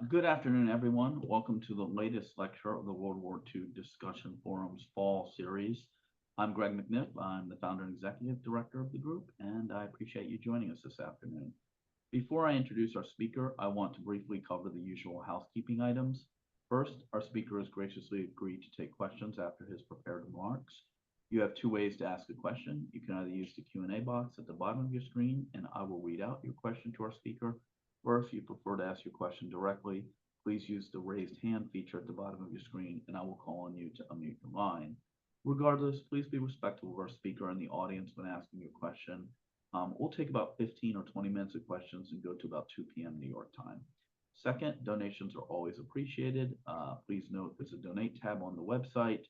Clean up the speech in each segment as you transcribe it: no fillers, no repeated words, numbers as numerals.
Good afternoon, everyone. Welcome to the latest lecture of the World War II Discussion Forum's Fall Series. I'm Greg McNiff. I'm the founder and executive director of the group, and I appreciate you joining us this afternoon. Before I introduce our speaker, I want to briefly cover the usual housekeeping items. First, our speaker has graciously agreed to take questions after his prepared remarks. You have two ways to ask a question. You can either use the Q&A box at the bottom of your screen, and I will read out your question to our speaker, or if you prefer to ask your question directly, please use the raised hand feature at the bottom of your screen, and I will call on you to unmute your line. Regardless, please be respectful of our speaker and the audience when asking your question. We'll take about 15 or 20 minutes of questions and go to about 2 p.m. New York time. Second, donations are always appreciated. Please note there's a donate tab on the website.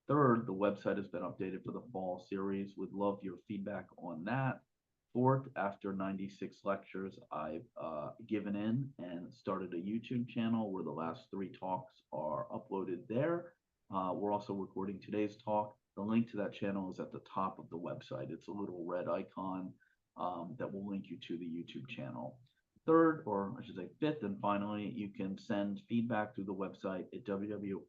Third, the website has been updated for the fall series. Would love your feedback on that. Fourth, after 96 lectures, I've given in and started a YouTube channel where the last 3 talks are uploaded there. We're also recording today's talk. The link to that channel is at the top of the website. It's a little red icon that will link you to the YouTube channel. Third, or I should say fifth, and finally, you can send feedback through the website at wwiidf.org.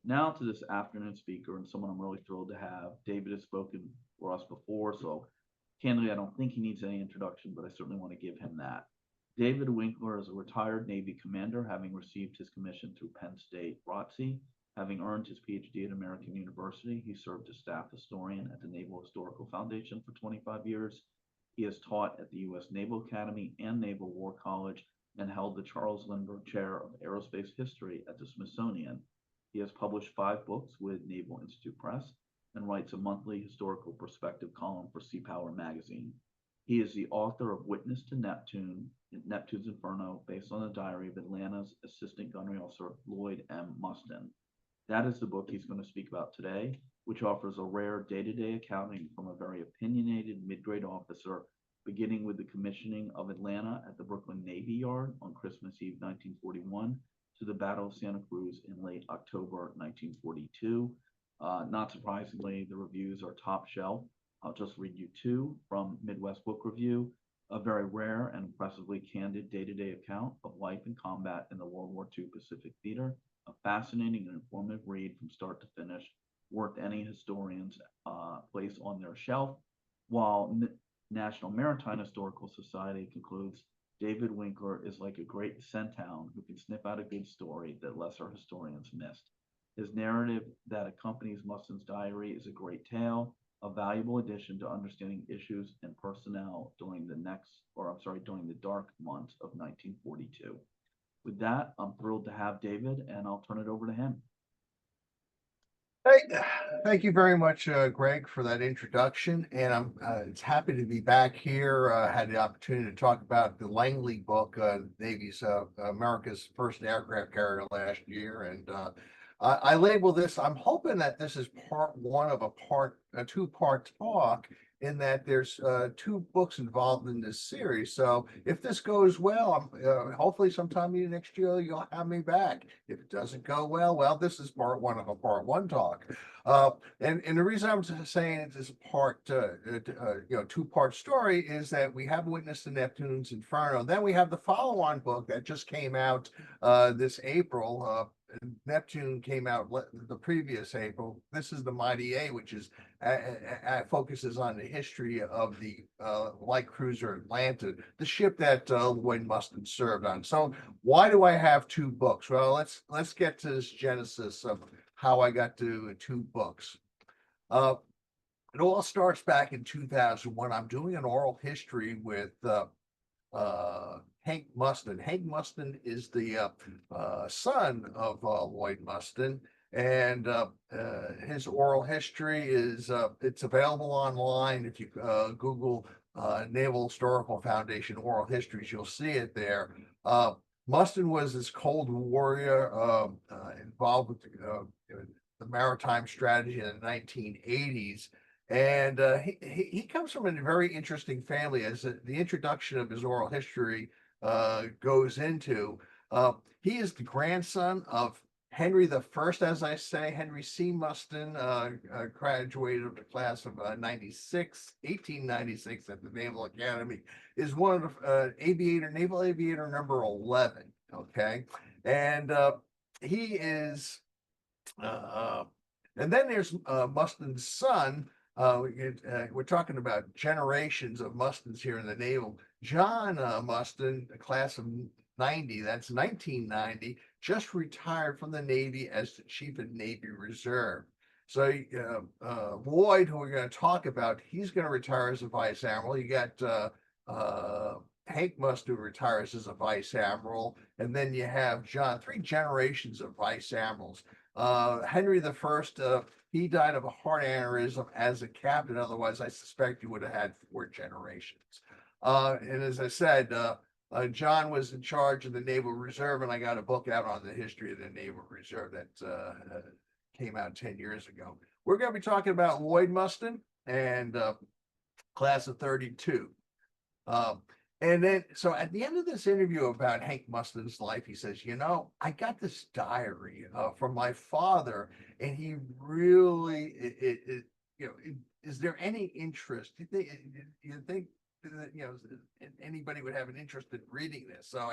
Now to this afternoon speaker, and someone I'm really thrilled to have. David has spoken for us before, so candidly, I don't think he needs any introduction, but I certainly want to give him that. David Winkler is a retired Navy commander, having received his commission through Penn State ROTC. Having earned his PhD at American University, he served as staff historian at the Naval Historical Foundation for 25 years. He has taught at the U.S. Naval Academy and Naval War College and held the Charles Lindbergh Chair of Aerospace History at the Smithsonian. He has published 5 books with Naval Institute Press and writes a monthly historical perspective column for Sea Power magazine. He is the author of Witness to Neptune, Neptune's Inferno, based on the diary of Atlanta's Assistant Gunnery Officer Lloyd M. Mustin. That is the book he's going to speak about today, which offers a rare day-to-day accounting from a very opinionated mid-grade officer, beginning with the commissioning of Atlanta at the Brooklyn Navy Yard on Christmas Eve 1941 to the Battle of Santa Cruz in late October 1942. Not surprisingly, the reviews are top shelf. I'll just read you 2 from Midwest Book Review. A very rare and impressively candid day-to-day account of life and combat in the World War II Pacific Theater. A fascinating and informative read from start to finish, worth any historian's place on their shelf. While National Maritime Historical Society concludes, David Winkler is like a great centown who can sniff out a good story that lesser historians missed. His narrative that accompanies Mustin's diary is a great tale, a valuable addition to understanding issues and personnel during the dark months of 1942. With that, I'm thrilled to have David, and I'll turn it over to him. Hey, thank you very much, Greg, for that introduction. And I'm it's happy to be back here. Had the opportunity to talk about the Langley book, Navy's America's first aircraft carrier last year. And I label this, I'm hoping that this is part 1 of a 2-part talk, in that there's 2 books involved in this series. So if this goes well, hopefully sometime next year you'll have me back. If it doesn't go well, this is part 1 of a part 1 talk. And the reason I'm saying it is a part 2-part story is that we have Witness to Neptune's Inferno. Then we have the follow-on book that just came out this April. Neptune came out the previous April. This is the Mighty A, which is focuses on the history of the light cruiser Atlanta, the ship that Lloyd Mustin served on. So why do I have 2 books? Well, let's get to this genesis of how I got to 2 books. It all starts back in 2001. I'm doing an oral history with Hank Mustin. Hank Mustin is the son of Lloyd Mustin, and his oral history is it's available online. If you Google Naval Historical Foundation oral histories, you'll see it there. Mustin was this Cold Warrior involved with the maritime strategy in the 1980s. And he comes from a very interesting family, as the introduction of his oral history goes into. He is the grandson of Henry the First, as I say, Henry C. Mustin, graduated of the class of 1896 at the Naval Academy, is one of the naval aviator number 11. Okay, and he is, uh, and then there's Mustin's son. We're talking about generations of Mustins here in the naval. John Mustin, the class of 90, that's 1990, just retired from the Navy as the Chief of Navy Reserve. So Lloyd, who we're going to talk about, he's going to retire as a Vice Admiral. You got Hank Mustin, who retires as a Vice Admiral, and then you have John, three generations of Vice Admirals. Henry the First, he died of a heart aneurysm as a captain. Otherwise, I suspect he would have had four generations. And as I said, John was in charge of the Naval Reserve, and I got a book out on the history of the Naval Reserve that came out 10 years ago. We're going to be talking about Lloyd Mustin and class of 32. And then, so at the end of this interview about Hank Mustin's life, he says, I got this diary from my father, and he really, is there any interest? You think that, anybody would have an interest in reading this? So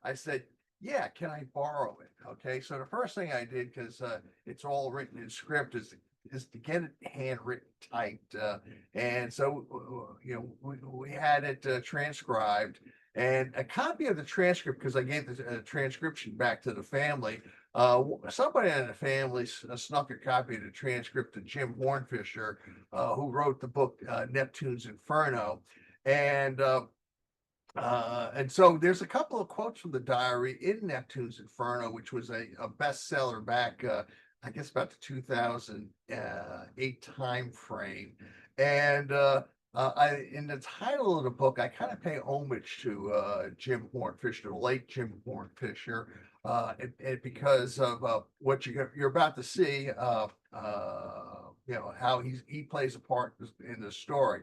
I said, yeah, can I borrow it? Okay, so the first thing I did, because it's all written in script, is to get it handwritten, typed, and so we had it transcribed, and a copy of the transcript, because I gave the transcription back to the family. Somebody in the family snuck a copy of the transcript to Jim Hornfisher, who wrote the book Neptune's Inferno, and so there's a couple of quotes from the diary in Neptune's Inferno, which was a bestseller back, I guess, about the 2008 time frame. And in the title of the book, I kind of pay homage to Jim Hornfisher, the late Jim Hornfisher, and because of what you're about to see, how he plays a part in the story.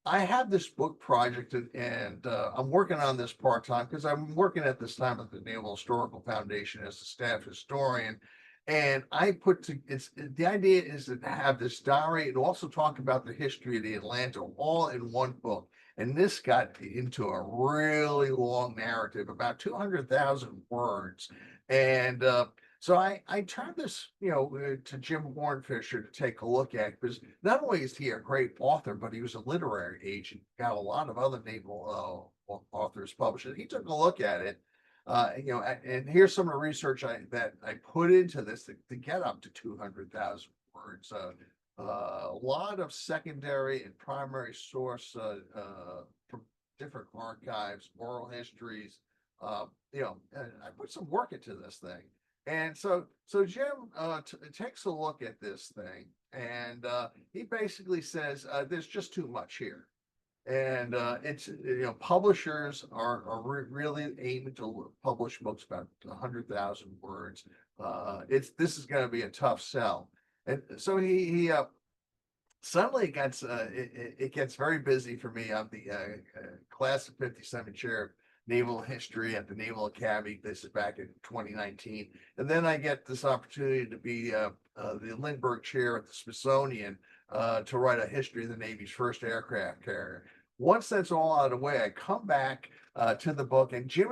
I have this book project, and I'm working on this part-time because I'm working at this time at the Naval Historical Foundation as a staff historian. And the idea is to have this diary and also talk about the history of the Atlanta all in one book. And this got into a really long narrative, about 200,000 words. And so I turned this, to Jim Hornfisher to take a look at, because not only is he a great author, but he was a literary agent, got a lot of other naval authors published. He took a look at it, and here's some of the research that I put into this to get up to 200,000 words. A lot of secondary and primary source from different archives, oral histories. I put some work into this thing. And so Jim takes a look at this thing, and he basically says there's just too much here, and it's publishers are really aiming to publish books about 100,000 words. This is going to be a tough sell, and so he suddenly it gets very busy for me. I'm the class of 57 chair of naval history at the Naval Academy. This is back in 2019. And then I get this opportunity to be the Lindbergh Chair at the Smithsonian to write a history of the Navy's first aircraft carrier. Once that's all out of the way, I come back to the book, and Jim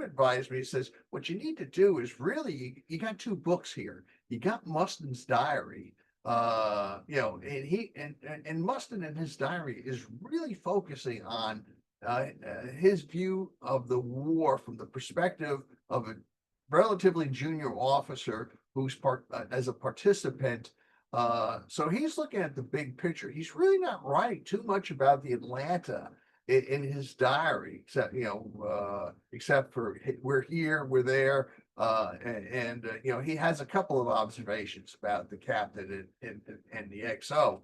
advised me. He says, what you need to do is really, you got two books here. You got Mustin's diary, and Mustin in his diary is really focusing on his view of the war from the perspective of a relatively junior officer who's as a participant. So he's looking at the big picture. He's really not writing too much about the Atlanta in his diary, except for we're here, we're there, and he has a couple of observations about the captain and the XO.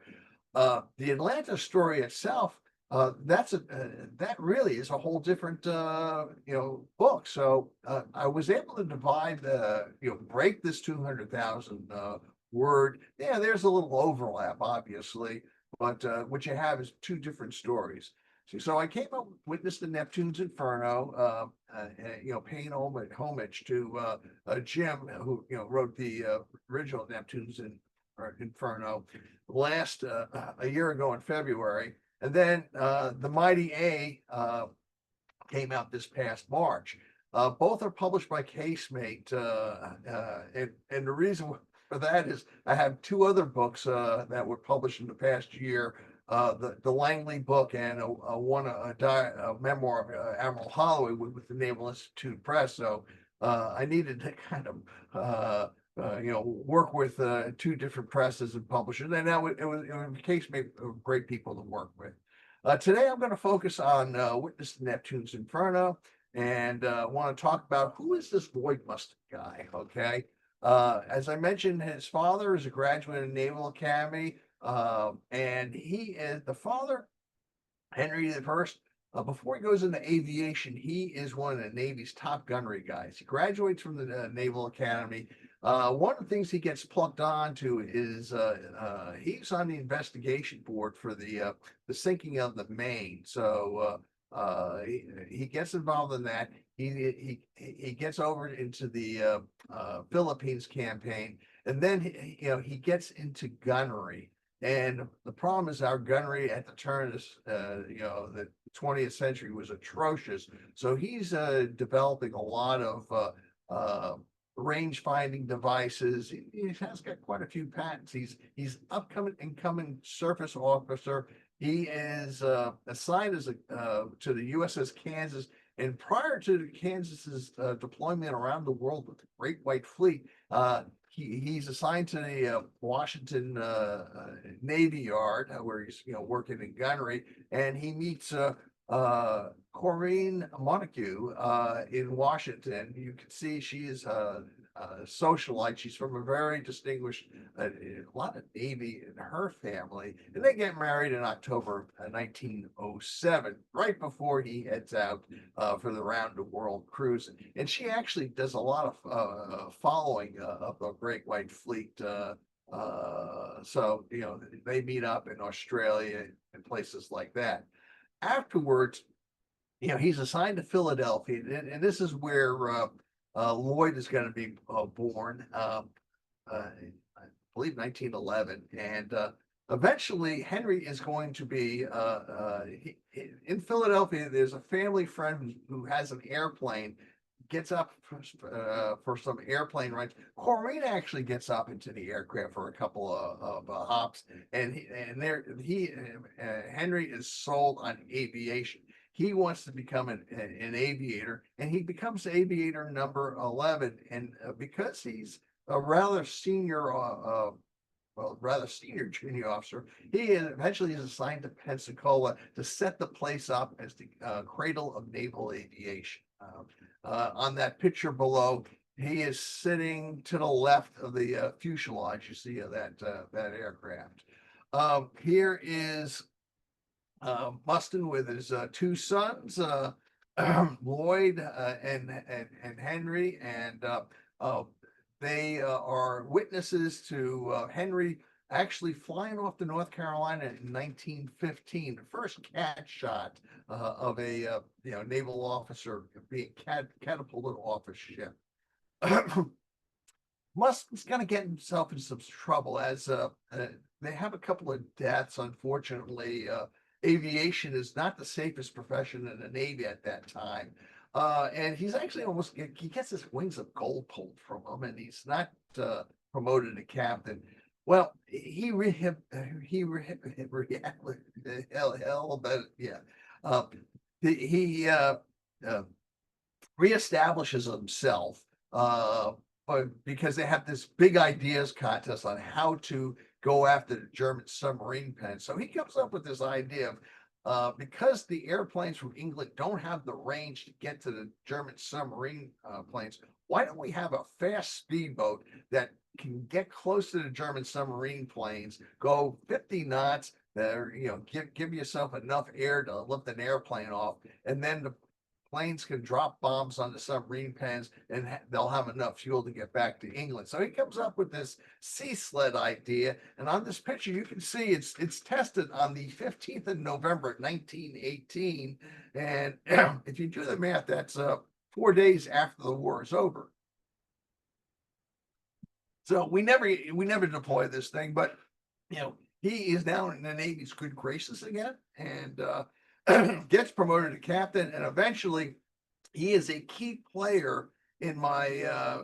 The Atlanta story itself, that really is a whole different book. So I was able to divide break this 200,000 word. Yeah, there's a little overlap, obviously, but what you have is two different stories. So I came up with Witness the Neptune's Inferno, paying homage to Jim, who wrote the original Neptune's Inferno last a year ago in February, and then the Mighty A came out this past March. Both are published by Casemate, and the reason for that is I have two other books that were published in the past year. The Langley book and a memoir of Admiral Holloway with the Naval Institute Press. So I needed to kind of work with two different presses and publishers, and it was Casemate great people to work with. Today I'm going to focus on Witness the Neptune's Inferno, and want to talk about who is this Lloyd Mustin guy. Okay. As I mentioned, his father is a graduate of the Naval Academy, and he is the father, Henry I. Before he goes into aviation, he is one of the Navy's top gunnery guys. He graduates from the Naval Academy. One of the things he gets plugged onto is he's on the investigation board for the sinking of the Maine. So he gets involved in that. He gets over into the Philippines campaign, and then he gets into gunnery. And the problem is our gunnery at the turn of this, the 20th century was atrocious. So he's developing a lot of range finding devices. He has got quite a few patents. He's incoming surface officer. He is assigned as to the USS Kansas. And prior to Kansas's deployment around the world with the Great White Fleet, he's assigned to the Washington Navy Yard, where he's working in gunnery, and he meets Corinne Montague in Washington. You can see she is a socialite. She's from a very distinguished, a lot of Navy in her family, and they get married in October 1907, right before he heads out for the round the world cruise. And she actually does a lot of following of the Great White Fleet. So they meet up in Australia and places like that. Afterwards, he's assigned to Philadelphia, and this is where Lloyd is going to be born. I believe 1911, and eventually Henry is going to be in Philadelphia. There's a family friend who has an airplane, gets up for some airplane rides. Corinne actually gets up into the aircraft for a couple of hops, and Henry is sold on aviation. He wants to become an aviator, and he becomes aviator number 11. And because he's a rather senior junior officer, he eventually is assigned to Pensacola to set the place up as the cradle of naval aviation. On that picture below, he is sitting to the left of the fuselage. You see that aircraft. Here is Mustin with his two sons, Lloyd and Henry, and they are witnesses to Henry actually flying off to North Carolina in 1915, the first cat shot of a naval officer being catapulted off a ship. Mustin's going to get himself in some trouble as they have a couple of deaths. Unfortunately, aviation is not the safest profession in the Navy at that time. And he's actually he gets his wings of gold pulled from him, and he's not promoted to captain. Well, he reestablishes himself because they have this big ideas contest on how to go after the German submarine pen. So he comes up with this idea of because the airplanes from England don't have the range to get to the German submarine planes, why don't we have a fast speedboat that can get close to the German submarine planes, go 50 knots, give yourself enough air to lift an airplane off, and then planes can drop bombs on the submarine pens and they'll have enough fuel to get back to England. So he comes up with this sea sled idea. And on this picture, you can see it's tested on the 15th of November, 1918. And if you do the math, that's 4 days after the war is over. So we never deploy this thing, but he is now in the Navy's good graces again, and gets promoted to captain, and eventually he is a key player in my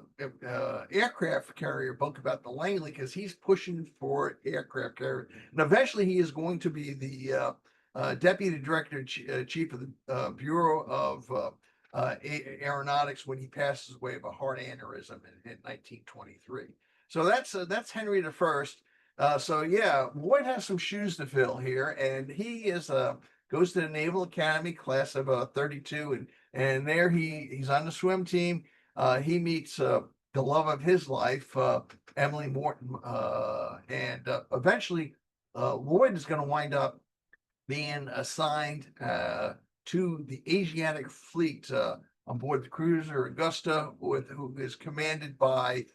aircraft carrier book about the Langley, because he's pushing for aircraft carrier, and eventually he is going to be the deputy director chief of the Bureau of Aeronautics when he passes away of a heart aneurysm in 1923. So that's Henry the First. So yeah, Lloyd has some shoes to fill here, and he goes to the Naval Academy class of 32, and there he's on the swim team. He meets the love of his life, Emily Morton, and eventually Lloyd is going to wind up being assigned to the Asiatic fleet on board the cruiser Augusta, who is commanded by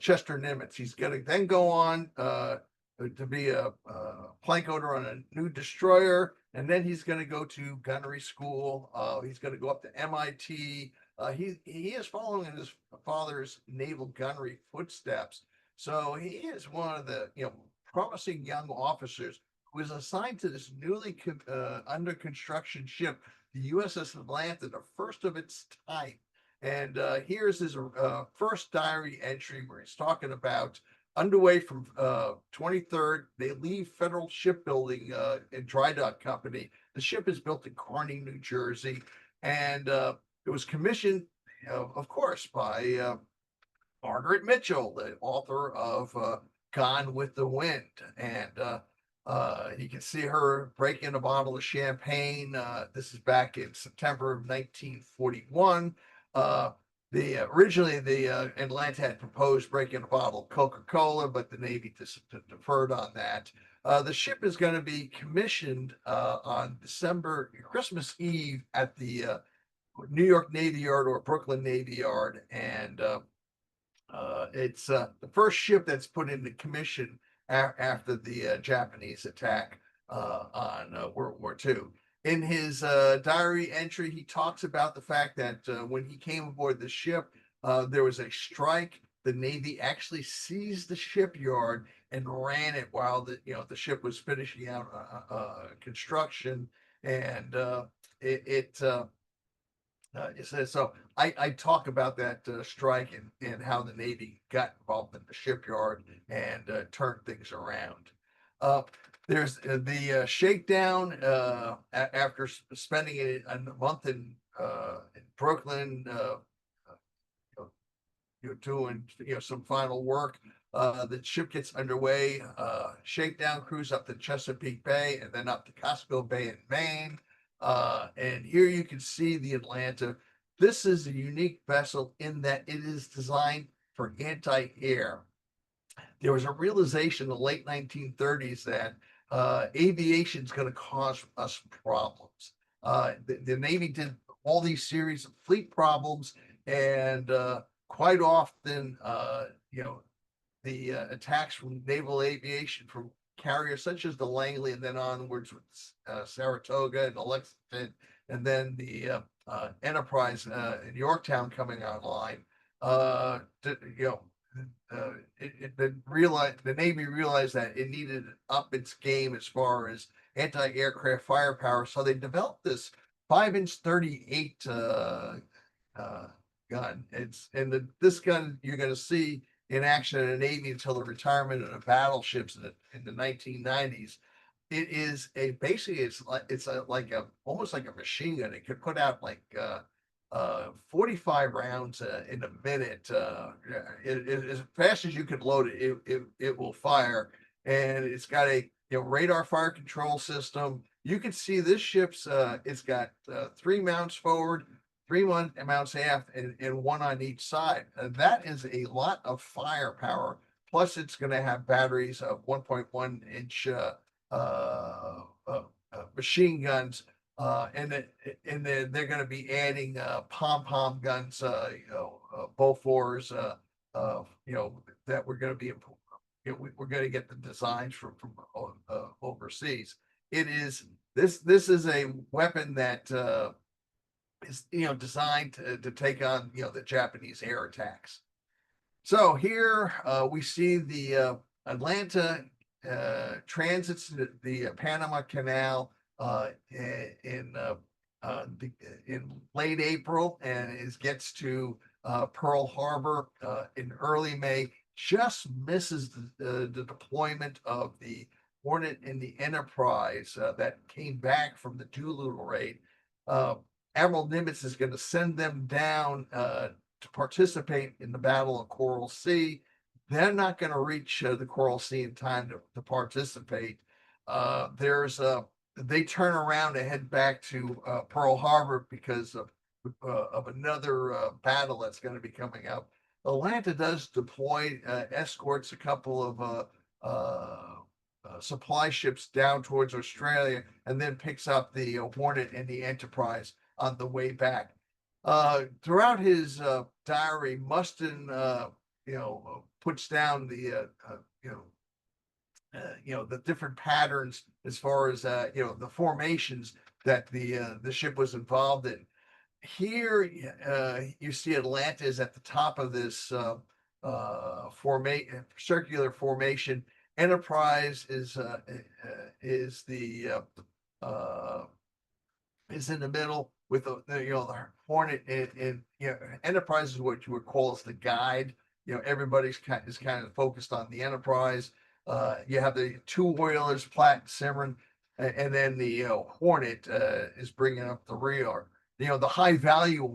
Chester Nimitz. He's going to then go on to be a plank owner on a new destroyer, and then he's going to go to gunnery school. He's going to go up to MIT. He is following in his father's naval gunnery footsteps. So he is one of the promising young officers who is assigned to this newly under construction ship, the USS Atlanta, the first of its type. And here's his first diary entry where he's talking about underway from 23rd. They leave Federal Shipbuilding and Dry Dock Company. The ship is built in Kearny, New Jersey, and it was commissioned, of course, by Margaret Mitchell, the author of Gone with the Wind. And you can see her breaking a bottle of champagne. This is back in September of 1941. Originally the Atlanta had proposed breaking a bottle of Coca-Cola, but the Navy deferred on that. The ship is going to be commissioned on Christmas Eve at the New York Navy Yard or Brooklyn Navy Yard, and it's the first ship that's put into commission after the Japanese attack on World War II. In his diary entry, he talks about the fact that when he came aboard the ship, there was a strike. The Navy actually seized the shipyard and ran it while the ship was finishing out construction, and it says so. I talk about that strike and how the Navy got involved in the shipyard and turned things around. There's the shakedown after spending a month in Brooklyn, doing some final work. The ship gets underway. Shakedown cruise up to Chesapeake Bay and then up to Cosco Bay in Maine. And here you can see the Atlanta. This is a unique vessel in that it is designed for anti-air. There was a realization in the late 1930s that aviation is going to cause us problems. The Navy did all these series of fleet problems, and quite often, the attacks from naval aviation from carriers such as the Langley, and then onwards with Saratoga and Lexington, and then the Enterprise in Yorktown coming online. The Navy realized that it needed to up its game as far as anti-aircraft firepower, so they developed this 5-inch 38 gun. This gun you're going to see in action in the Navy until the retirement of the battleships in the 1990s. It is almost like a machine gun. It could put out like 45 rounds in a minute. As fast as you can load it, it will fire. And it's got a radar fire control system. You can see this ship's it's got 3 mounts forward, 3 mounts aft, and 1 on each side. That is a lot of firepower. Plus, it's going to have batteries of 1.1-inch machine guns. And and then they're going to be adding pom-pom guns, Bofors, that we're going to be, we're going to get the designs from overseas. This is a weapon that is designed to take on the Japanese air attacks. So here we see the Atlanta transits the Panama Canal in late April, and gets to Pearl Harbor in early May. Just misses the deployment of the Hornet and the Enterprise that came back from the Doolittle raid. Admiral Nimitz is going to send them down to participate in the Battle of Coral Sea. They're not going to reach the Coral Sea in time to participate. They turn around and head back to Pearl Harbor because of another battle that's going to be coming up. Atlanta does deploy, escorts a couple of supply ships down towards Australia, and then picks up the Hornet and the Enterprise on the way back. Throughout his diary, Mustin, puts down the the different patterns as far as the formations that the ship was involved in. Here, you see Atlanta is at the top of this circular formation. Enterprise is in the middle with the Hornet, and Enterprise is what you would call as the guide. Everybody's kind of focused on the Enterprise. You have the two oilers, Platt and Cimarron, and then the Hornet is bringing up the rear. The high value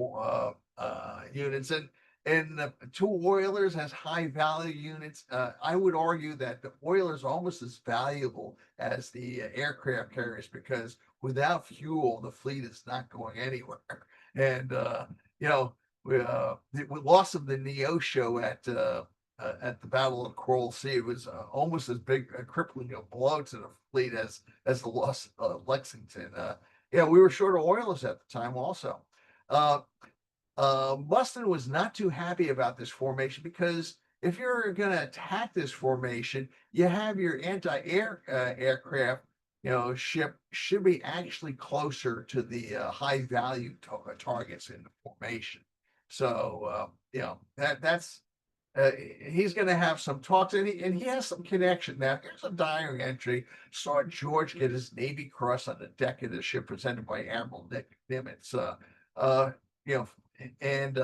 units, and the two oilers has high value units. I would argue that the oilers are almost as valuable as the aircraft carriers, because without fuel, the fleet is not going anywhere. And the loss of the Neosho at the Battle of Coral Sea was almost as big a crippling blow to the fleet as the loss of Lexington. We were short of oilers at the time also. Mustin was not too happy about this formation, because if you're going to attack this formation, you have your anti-air aircraft ship should be actually closer to the high value targets in the formation. So that's he's going to have some talks, and he has some connection. Now, here's a diary entry. Saw George get his Navy Cross on the deck of the ship, presented by Admiral Nimitz. And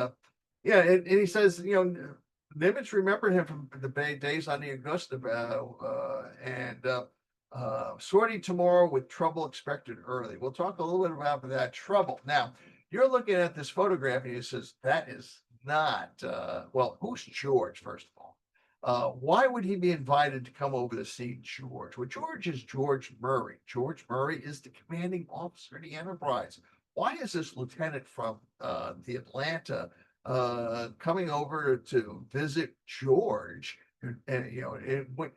he says, Nimitz remembered him from the days on the Augusta, sorting tomorrow with trouble expected early. We'll talk a little bit about that trouble. Now, you're looking at this photograph, and he says, that is not, who's George, first of all? Why would he be invited to come over to see George? Well, George is George Murray. George Murray is the commanding officer of the Enterprise. Why is this lieutenant from the Atlanta coming over to visit George? And what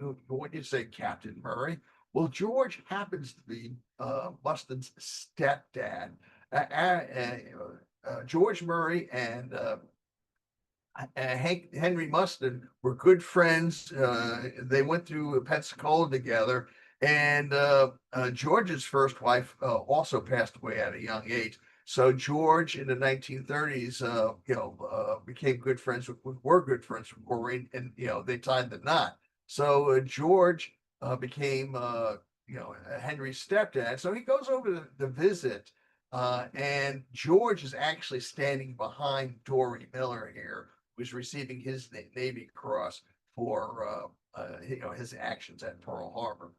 you say, Captain Murray? Well, George happens to be Mustin's stepdad. George Murray and Henry Mustin were good friends. They went through Pensacola together, and George's first wife also passed away at a young age. So George, in the 1930s, became good friends were good friends with Maureen, and they tied the knot. So George became Henry's stepdad. So he goes over to visit, and George is actually standing behind Dory Miller here, who's receiving his Navy Cross for his actions at Pearl Harbor.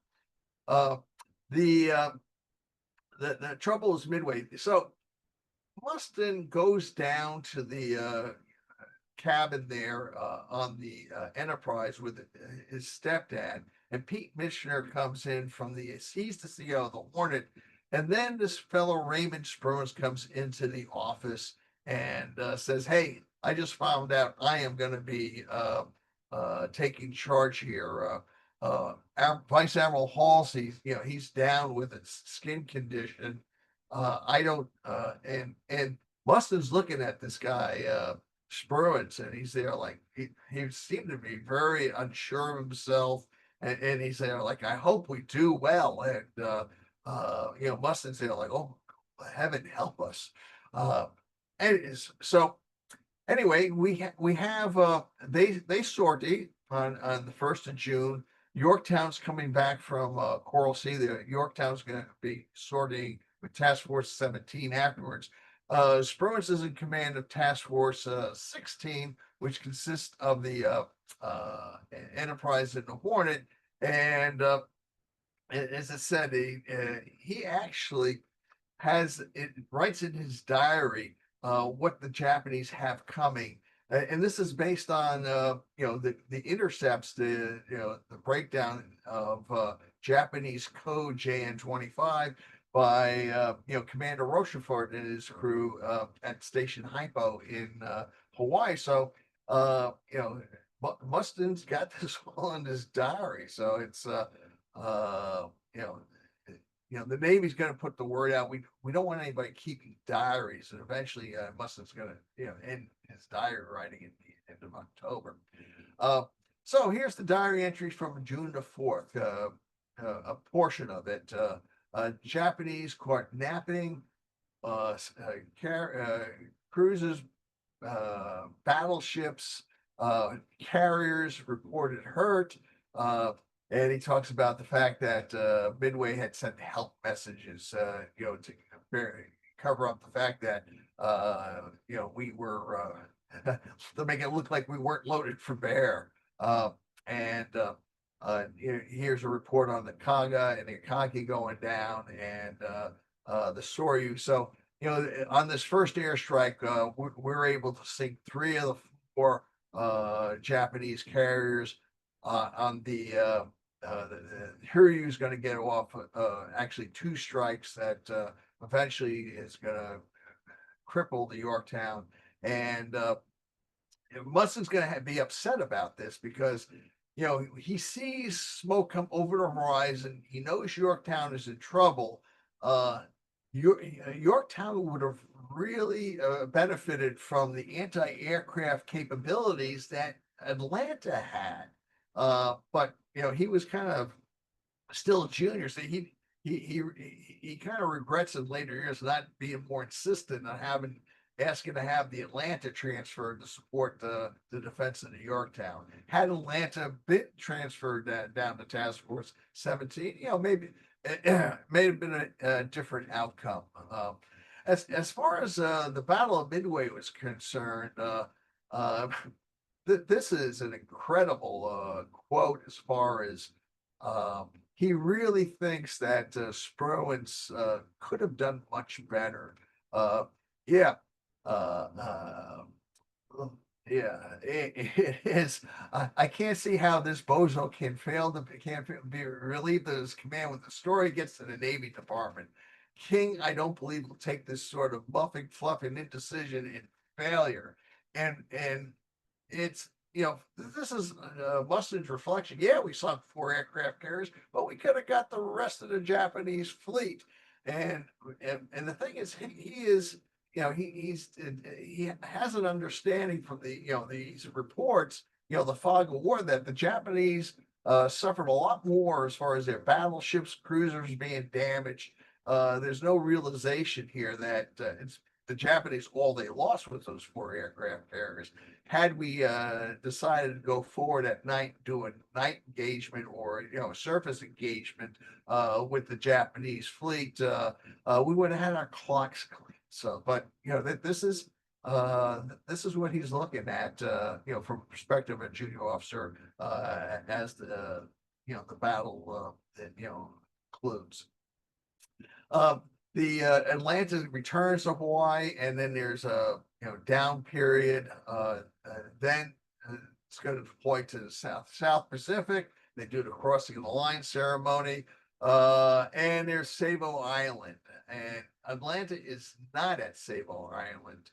The trouble is Midway. So Mustin goes down to the cabin there on the Enterprise with his stepdad, and Pete Michener comes in from he's the CEO of the Hornet, and then this fellow Raymond Spruance comes into the office and says, "Hey, I just found out I am going to be taking charge here. Vice Admiral Halsey, he's down with a skin condition, I don't, and Mustin's looking at this guy, Spruance, and he's there like, he seemed to be very unsure of himself. And he's there like, I hope we do well. And, Mustin's there like, oh, heaven help us. Uh, so anyway, we have, they sortie on the 1st of June. Yorktown's coming back from Coral Sea. The Yorktown's going to be sorting with Task Force 17 afterwards. Spruance is in command of Task Force 16, which consists of the Enterprise and the Hornet. And as I said, he actually writes in his diary what the Japanese have coming. And this is based on the intercepts, the breakdown of Japanese code JN-25 by Commander Rochefort and his crew at Station Hypo in Hawaii. So Mustin's got this all in his diary. So it's you know the Navy's going to put the word out. We don't want anybody keeping diaries, and eventually Mustin's going to end his diary writing at the end of October. So here's the diary entries from June the 4th. A portion of it. Japanese caught napping. Cruises, battleships, carriers reported hurt. And he talks about the fact that Midway had sent help messages, to cover up the fact that, we were, to make it look like we weren't loaded for bear. And here's a report on the Kaga and the Akagi going down and the Soryu. So, on this first airstrike, we're able to sink 3 of the 4 Japanese carriers. On the Hiryu is going to get off actually 2 strikes that eventually is going to cripple the Yorktown. And Mustin's going to be upset about this because, he sees smoke come over the horizon. He knows Yorktown is in trouble. Yorktown would have really benefited from the anti-aircraft capabilities that Atlanta had. But he was kind of still a junior, so he kind of regrets in later years not being more insistent on asking to have the Atlanta transferred to support the defense of the Yorktown. Had Atlanta been transferred down to Task Force 17, maybe it may have been a different outcome. As far as the Battle of Midway was concerned, this is an incredible quote as far as he really thinks that Spruance could have done much better. Yeah. Uh, uh, it is. I can't see how this bozo can't be relieved of his command when the story gets to the Navy Department. King, I don't believe will take this sort of muffing, fluffing indecision and failure. And it's this is Mustin's reflection. Yeah, we sunk 4 aircraft carriers, but we could have got the rest of the Japanese fleet. And the thing is, he is he has an understanding from these reports, the fog of war, that the Japanese suffered a lot more as far as their battleships, cruisers being damaged. There's no realization here that it's the Japanese, all they lost was those 4 aircraft carriers. Had we decided to go forward at night, do a night engagement or a surface engagement with the Japanese fleet, we would have had our clocks clean. So, but this is what he's looking at, from perspective of a junior officer as the battle concludes. The Atlanta returns to Hawaii, and then there's a down period. Then it's going to deploy to the South Pacific. They do the crossing of the line ceremony, and there's Savo Island, and Atlanta is not at Savo Island.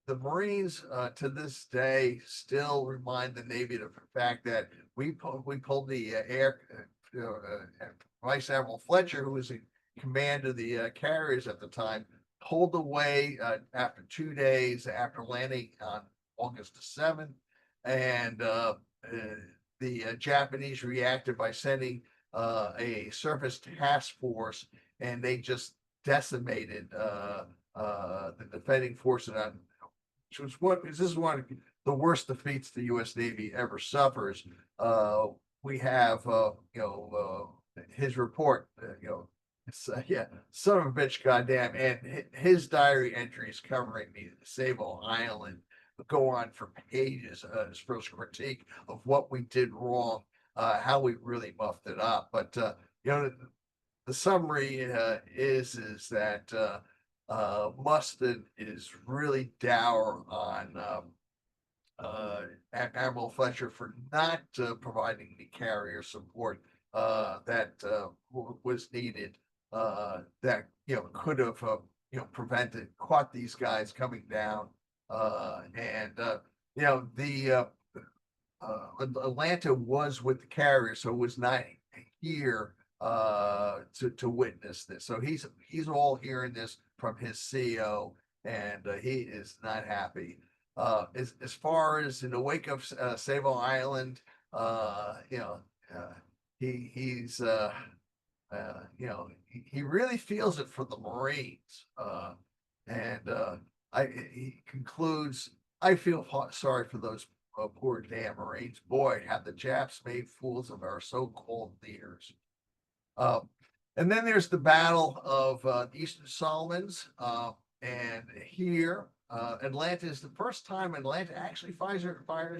The Marines to this day still remind the Navy of the fact that we pulled the Vice Admiral Fletcher, who was command of the carriers at the time, pulled away after 2 days after landing on August the 7th. And the Japanese reacted by sending a surface task force, and they just decimated the defending force. And which was this is one of the worst defeats the U.S. Navy ever suffers. We have, his report, it's, yeah, son of a bitch, goddamn, and his diary entries covering the Sable Island go on for pages. His first critique of what we did wrong, how we really muffed it up. But the summary is that Mustin is really dour on Admiral Fletcher for not providing the carrier support that was needed. That could have caught these guys coming down, and the Atlanta was with the carrier, so it was not here to witness this. So he's all hearing this from his CO, and he is not happy. As far as in the wake of Sable Island, he's he really feels it for the Marines, and he concludes, I feel sorry for those poor damn Marines. Boy, have the Japs made fools of our so-called leaders. And then there's the Battle of the Eastern Solomons, and here Atlanta is the first time Atlanta actually fires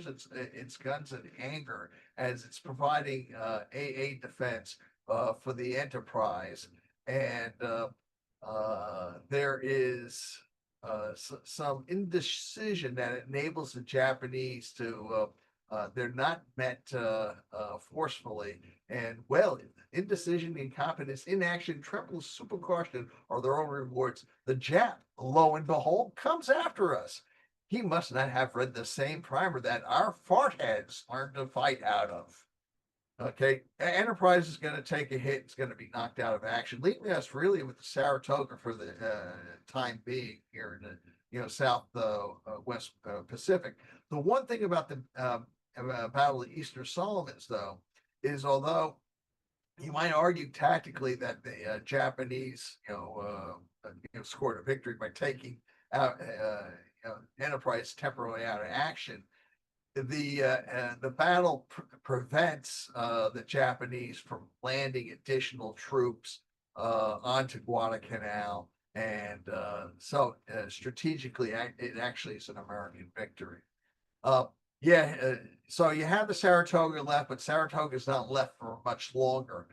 its guns in anger as it's providing AA defense for the Enterprise. And there is some indecision that enables the Japanese to they're not met forcefully. And well, indecision, incompetence, inaction, trembles, super caution are their own rewards. The Jap, lo and behold, comes after us. He must not have read the same primer that our fart heads learned to fight out of. Okay, Enterprise is going to take a hit. It's going to be knocked out of action, leaving us really with the Saratoga for the time being here in the South West Pacific. The one thing about the Battle of the Eastern Solomons, though, is although you might argue tactically that the Japanese, scored a victory by taking out Enterprise temporarily out of action, the battle prevents the Japanese from landing additional troops onto Guadalcanal, and so strategically, it actually is an American victory. So you have the Saratoga left, but Saratoga is not left for much longer.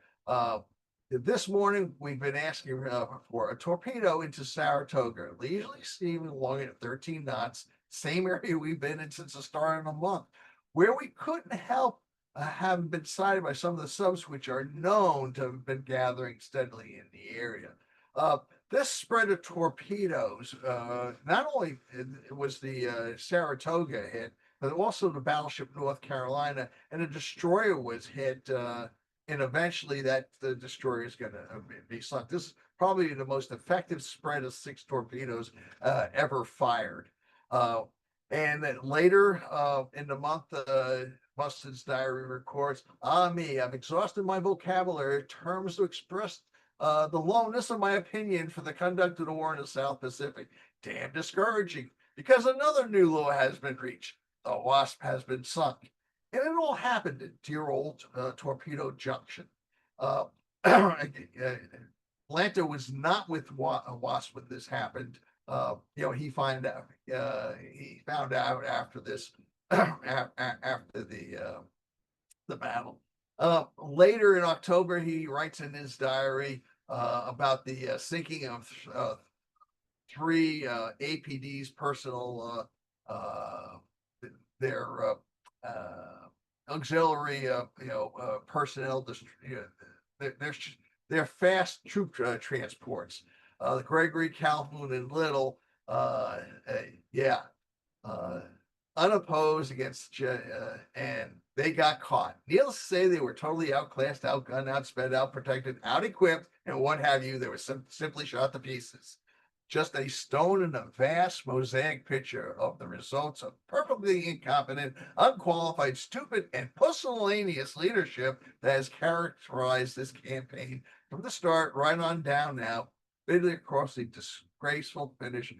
This morning, we've been asking for a torpedo into Saratoga, leisurely steaming along at 13 knots, same area we've been in since the start of the month, where we couldn't help having been sighted by some of the subs which are known to have been gathering steadily in the area. This spread of torpedoes, not only was the Saratoga hit, but also the battleship North Carolina, and a destroyer was hit, and eventually the destroyer is going to be sunk. This is probably the most effective spread of 6 torpedoes ever fired. And then later in the month, Mustin's diary records, me, I've exhausted my vocabulary terms to express the lowness of my opinion for the conduct of the war in the South Pacific. Damn discouraging, because another new low has been reached. The Wasp has been sunk. And it all happened at dear old Torpedo Junction. Atlanta was not with Wasp when this happened. He found out after this, after the battle. Later in October, he writes in his diary about the sinking of 3 APD's personal their auxiliary personnel, they're fast troop transports, the Gregory, Calhoun, and Little, unopposed against, and they got caught. Needless to say, they were totally outclassed, outgunned, outsped, outprotected, out-equipped, and what have you. They were simply shot to pieces. Just a stone in a vast mosaic picture of the results of perfectly incompetent, unqualified, stupid, and pusillanimous leadership that has characterized this campaign from the start right on down now, bitterly across the disgraceful finish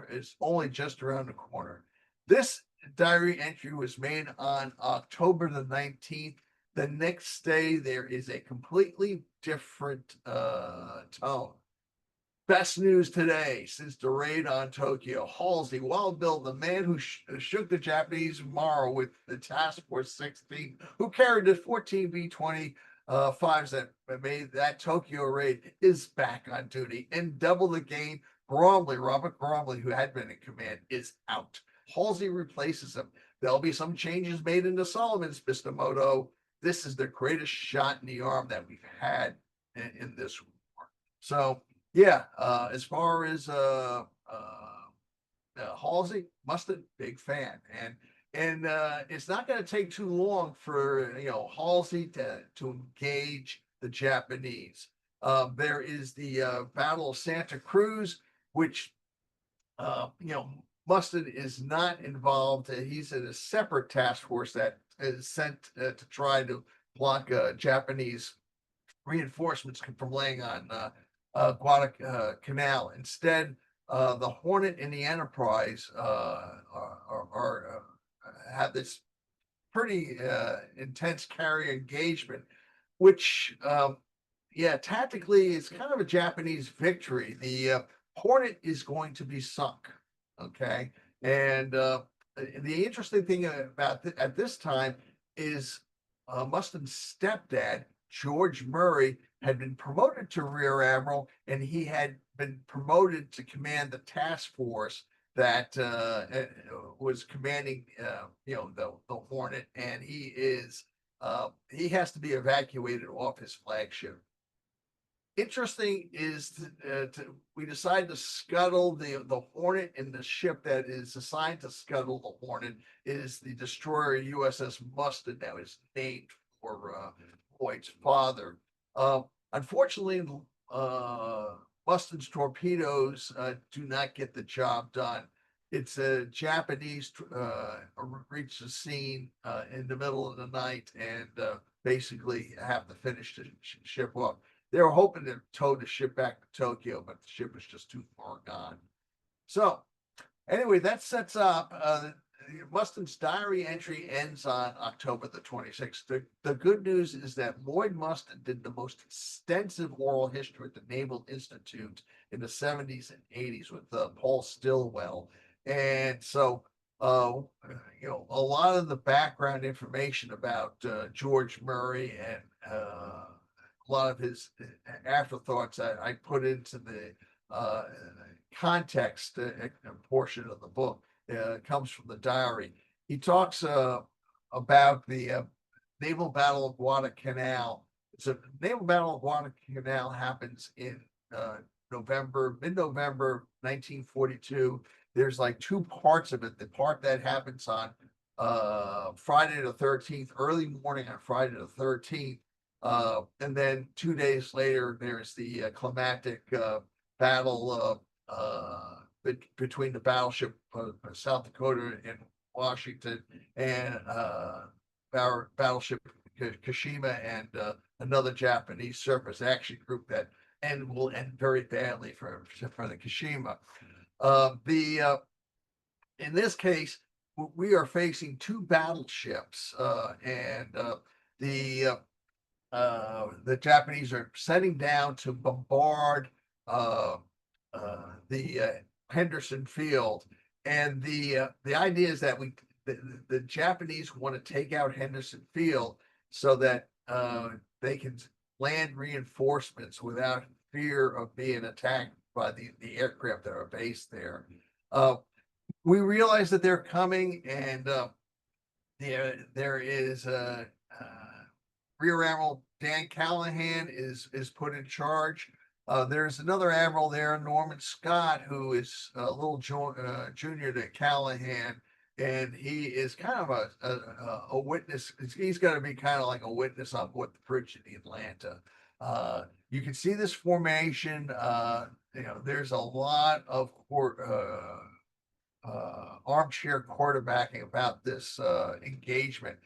is only just around the corner. This diary entry was made on October the 19th. The next day, there is a completely different tone. Best news today since the raid on Tokyo. Halsey, Wild Bill, the man who shook the Japanese morale with the Task Force 16, who carried the 14 B-20 fives that made that Tokyo raid, is back on duty and double the game. Robert Bromley, who had been in command, is out. Halsey replaces him. There'll be some changes made in the Solomons, Mr. Moto. This is the greatest shot in the arm that we've had in this war. So, yeah, as far as Halsey, Mustin, big fan, and it's not going to take too long for Halsey to engage the Japanese. There is the Battle of Santa Cruz, which Mustin is not involved. He's in a separate task force that is sent to try to block Japanese reinforcements from laying on Guadalcanal. Instead, the Hornet and the Enterprise have this pretty intense carrier engagement, which, tactically is kind of a Japanese victory. The Hornet is going to be sunk. Okay. And the interesting thing about at this time is Mustin's stepdad, George Murray, had been promoted to Rear Admiral, and he had been promoted to command the task force that was commanding, the Hornet, and he has to be evacuated off his flagship. Interesting is we decided to scuttle the Hornet, and the ship that is assigned to scuttle the Hornet is the destroyer USS Mustin, that was named for Lloyd's father. Unfortunately, Mustin's torpedoes do not get the job done. It's a Japanese reach the scene in the middle of the night and basically have to finish the ship up. They were hoping to tow the ship back to Tokyo, but the ship was just too far gone. So, anyway, that sets up Mustin's diary entry ends on October the 26th. The good news is that Lloyd Mustin did the most extensive oral history at the Naval Institute in the 70s and 80s with Paul Stilwell. And so, a lot of the background information about George Murray and a lot of his afterthoughts I put into the context portion of the book. Comes from the diary. He talks about the naval battle of Guadalcanal. So, naval battle of Guadalcanal happens in mid-November 1942. There's like two parts of it. The part that happens on Friday the 13th, early morning on Friday the 13th, and then 2 days later, there's the climactic battle between the battleship South Dakota and Washington and battleship Kashima and another Japanese surface action group that will end very badly for the Kashima. In this case, we are facing two battleships, and the Japanese are setting down to bombard the Henderson Field, and the idea is that the Japanese want to take out Henderson Field so that they can land reinforcements without fear of being attacked by the aircraft that are based there. We realize that they're coming, and there is Rear Admiral Dan Callahan is put in charge. There's another admiral there, Norman Scott, who is a little junior to Callahan, and he is kind of a witness. He's going to be kind of like a witness on what the bridge in the Atlanta. You can see this formation. There's a lot of armchair quarterbacking about this engagement.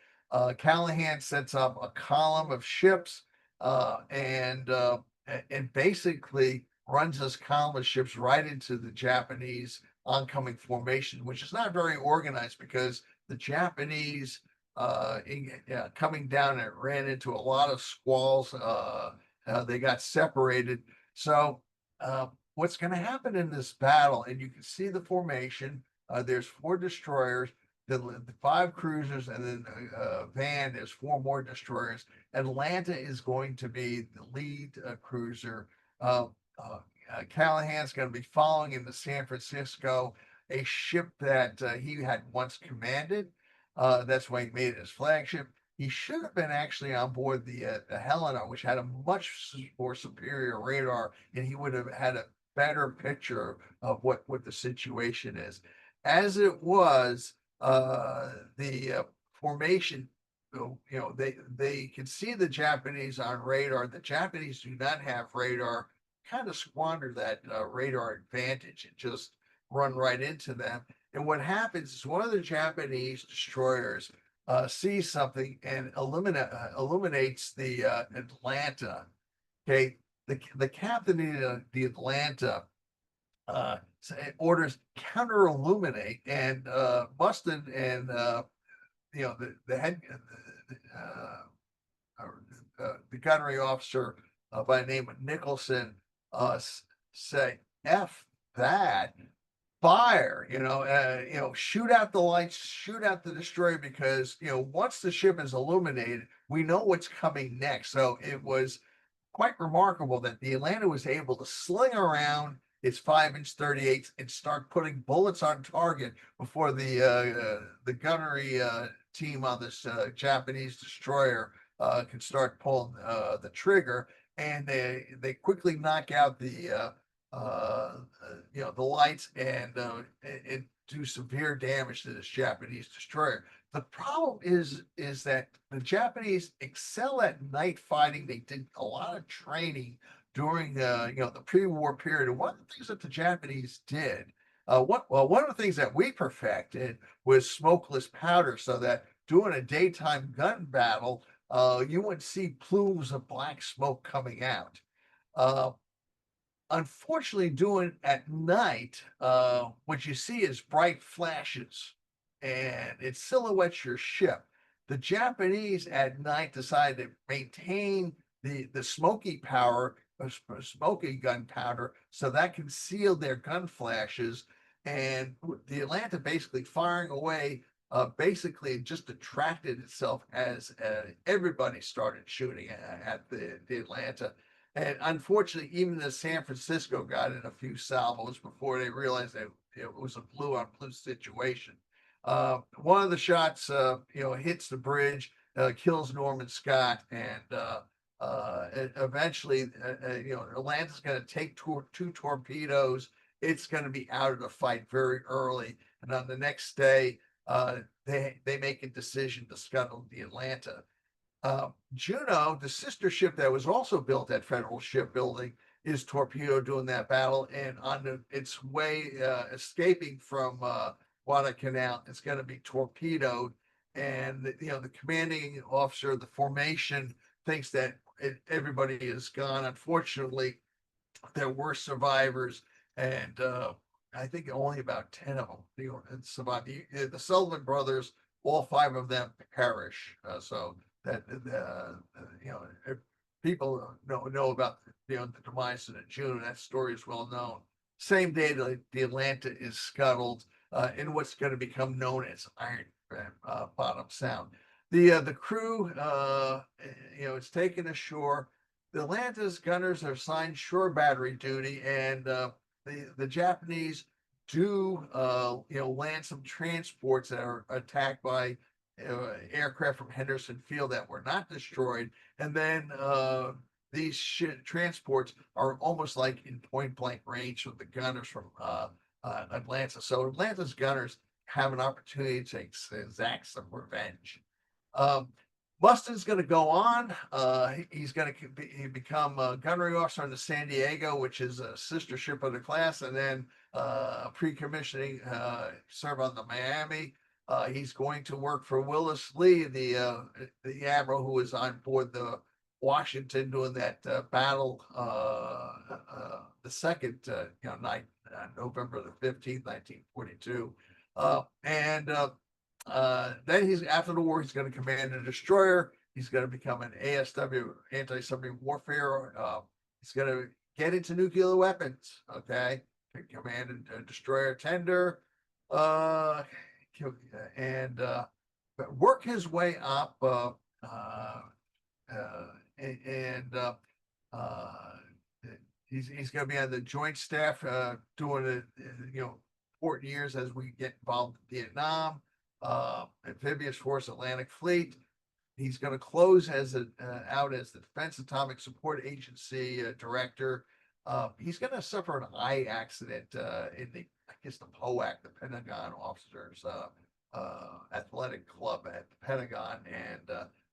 Callahan sets up a column of ships and basically runs this column of ships right into the Japanese oncoming formation, which is not very organized because the Japanese coming down it ran into a lot of squalls. They got separated. So what's going to happen in this battle, and you can see the formation. There's 4 destroyers, the 5 cruisers, and then Van, there's 4 more destroyers. Atlanta is going to be the lead cruiser. Callahan's going to be following in the San Francisco, a ship that he had once commanded. That's why he made it his flagship. He should have been actually on board the Helena, which had a much more superior radar, and he would have had a better picture of what the situation is. As it was, the formation, they can see the Japanese on radar. The Japanese do not have radar. Kind of squander that radar advantage and just run right into them. And what happens is one of the Japanese destroyers sees something and illuminates the Atlanta. Okay, the captain of the Atlanta orders counter illuminate, and Mustin and the head the gunnery officer by the name of Nicholson say F that, fire, shoot out the lights, shoot out the destroyer, because once the ship is illuminated, we know what's coming next. So it was quite remarkable that the Atlanta was able to sling around its 5-inch 38 and start putting bullets on target before the gunnery team on this Japanese destroyer can start pulling the trigger, and they quickly knock out the lights and do severe damage to this Japanese destroyer. The problem is that the Japanese excel at night fighting. They did a lot of training during the pre-war period. And one of the things that the Japanese did, one of the things that we perfected was smokeless powder, so that during a daytime gun battle, you would see plumes of black smoke coming out. Unfortunately, doing at night, what you see is bright flashes, and it silhouettes your ship. The Japanese at night decided to maintain the smoky power, smoky gunpowder, so that concealed their gun flashes. And the Atlanta basically firing away, basically just attracted itself as everybody started shooting at the Atlanta. And unfortunately, even the San Francisco got in a few salvos before they realized that it was a blue on blue situation. One of the shots, hits the bridge, kills Norman Scott, and eventually, Atlanta's going to take 2 torpedoes. It's going to be out of the fight very early, and on the next day, they make a decision to scuttle the Atlanta. Juno, the sister ship that was also built at Federal Shipbuilding, is torpedoed during that battle, and on its way escaping from Guadalcanal, it's going to be torpedoed. And the commanding officer of the formation thinks that everybody is gone. Unfortunately, there were survivors, and I think only about 10 of them survived. The Sullivan brothers, all 5 of them perish. So that people know about the demise of the June. That story is well known. Same day, the Atlanta is scuttled in what's going to become known as Iron Bottom Sound. The crew, it's taken ashore. The Atlanta's gunners are assigned shore battery duty, and the Japanese do land some transports that are attacked by aircraft from Henderson Field that were not destroyed, and then these transports are almost like in point blank range of the gunners from Atlanta. So Atlanta's gunners have an opportunity to exact some revenge. Mustin's going to go on. He's going to become a gunnery officer on the San Diego, which is a sister ship of the class, and then pre-commissioning serve on the Miami. He's going to work for Willis Lee, the admiral who was on board the Washington doing that battle, the second night, November the 15th, 1942. Then he's after the war, he's going to command a destroyer. He's going to become an ASW, anti-submarine warfare. He's going to get into nuclear weapons. Okay, command a destroyer tender, and work his way up. He's going to be on the joint staff doing it, important years as we get involved in Vietnam. Amphibious Force Atlantic Fleet. He's going to close out as the Defense Atomic Support Agency director. He's going to suffer an eye accident in the POAC, the Pentagon Officers Athletic Club at the Pentagon, and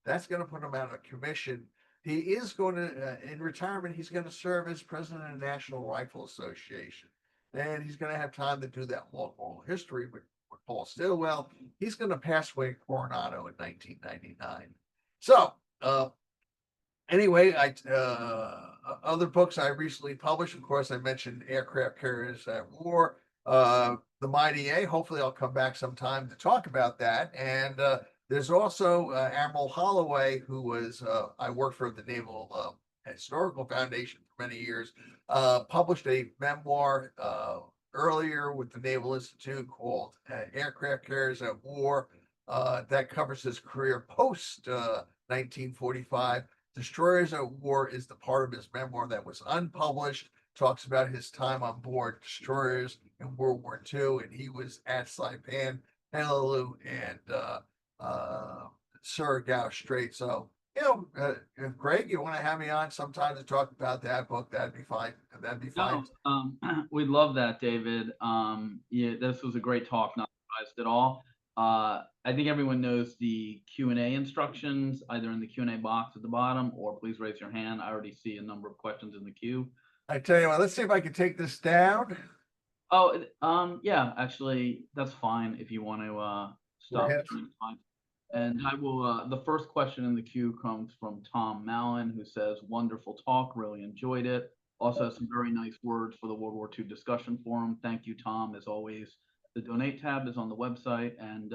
that's going to put him out of commission. He is going to, in retirement, he's going to serve as president of the National Rifle Association, and he's going to have time to do that local history with Paul Stillwell. He's going to pass away in Coronado in 1999. So, anyway, other books I recently published. Of course, I mentioned Aircraft Carriers at War, the Mighty A. Hopefully, I'll come back sometime to talk about that. And there's also Admiral Holloway, who was I worked for the Naval Historical Foundation for many years. Published a memoir earlier with the Naval Institute called Aircraft Carriers at War. That covers his career post 1945. Destroyers at War is the part of his memoir that was unpublished. Talks about his time on board destroyers in World War II, and he was at Saipan, Honolulu, and Surigao Strait. So, if Greg, you want to have me on sometime to talk about that book, that'd be fine. That'd be fine. No, we'd love that, David. Yeah, this was a great talk, not surprised at all. I think everyone knows the Q&A instructions, either in the Q&A box at the bottom, or please raise your hand. I already see a number of questions in the queue. I tell you what, let's see if I can take this down. Oh, yeah, actually, that's fine if you want to stop. Fine. And I will, the first question in the queue comes from Tom Mallon, who says, wonderful talk, really enjoyed it. Also has some very nice words for the World War II discussion forum. Thank you, Tom, as always. The donate tab is on the website, and